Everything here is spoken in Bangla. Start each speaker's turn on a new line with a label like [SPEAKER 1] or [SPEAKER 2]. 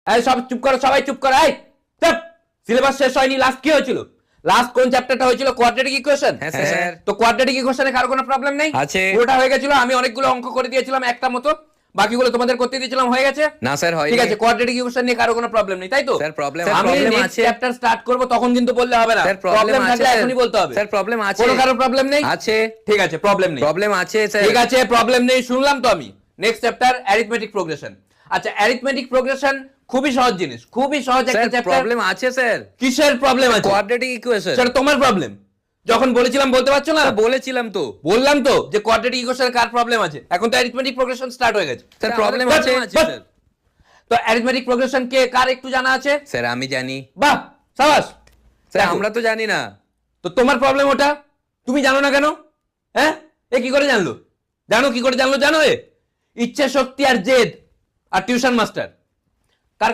[SPEAKER 1] এই সব চুপ করো, সবাই চুপ করো। এই চুপ। সিলেবাস শেষ হয়নি, লাস্ট কি হয়েছিল? লাস্ট কোন চ্যাপ্টারটা হয়েছিল? Quadratic equation.
[SPEAKER 2] হ্যাঁ স্যার।
[SPEAKER 1] তো কোয়াড্রেটিক ইকুয়েশনে কারো কোনো প্রবলেম নেই?
[SPEAKER 2] আছে।
[SPEAKER 1] পুরোটা হয়ে গেছিল, আমি অনেকগুলো অঙ্ক করে দিয়েছিলাম একটা মতো, বাকিগুলো তোমাদের করতে দিয়েছিলাম, হয়ে গেছে?
[SPEAKER 2] না স্যার হয়নি।
[SPEAKER 1] ঠিক আছে, কোয়াড্রেটিক ইকুয়েশন নিয়ে কারো কোনো প্রবলেম নেই, তাই তো?
[SPEAKER 2] স্যার প্রবলেম
[SPEAKER 1] আমি নেক্সট চ্যাপ্টার স্টার্ট করব, তখন কিন্তু বললে হবে না।
[SPEAKER 2] স্যার
[SPEAKER 1] প্রবলেম
[SPEAKER 2] আছে
[SPEAKER 1] থাকলে এখনই বলতে হবে।
[SPEAKER 2] স্যার প্রবলেম আছে।
[SPEAKER 1] কোনো কারো প্রবলেম নেই?
[SPEAKER 2] আছে।
[SPEAKER 1] ঠিক আছে, প্রবলেম নেই।
[SPEAKER 2] প্রবলেম আছে স্যার।
[SPEAKER 1] ঠিক আছে, প্রবলেম নেই, শুনলাম তো আমি। Next chapter arithmetic progression. আচ্ছা, অ্যারিথমেটিক প্রোগ্রেশন খুবই সহজ জিনিস, খুবই সহজ একটা
[SPEAKER 2] স্যার
[SPEAKER 1] চ্যাপ্টার।
[SPEAKER 2] প্রবলেম আছে স্যার।
[SPEAKER 1] কিসের প্রবলেম আছে?
[SPEAKER 2] Quadratic equation.
[SPEAKER 1] সেটা তোমার প্রবলেম। যখন বলেছিলাম বলতে পারছো না?
[SPEAKER 2] বলেছিলাম তো।
[SPEAKER 1] বললাম তো যে কোয়াড্রেটিক ইকুয়েশনের কার প্রবলেম আছে। এখন তো অ্যারিথমেটিক প্রোগ্রেশন স্টার্ট হয়ে গেছে।
[SPEAKER 2] স্যার প্রবলেম আছে স্যার।
[SPEAKER 1] তো অ্যারিথমেটিক প্রোগ্রেশন কে কার একটু জানা আছে?
[SPEAKER 2] স্যার আমি জানি।
[SPEAKER 1] বাহ, সাবাস।
[SPEAKER 2] স্যার আমরা তো জানি না।
[SPEAKER 1] তো তোমার প্রবলেম ওটা, তুমি জানো না কেন? হ্যাঁ, এ কি করে জানলো? জানো কি করে জানলো? জানো, এ ইচ্ছে শক্তি আর জেদ আর টিউশন মাস্টার।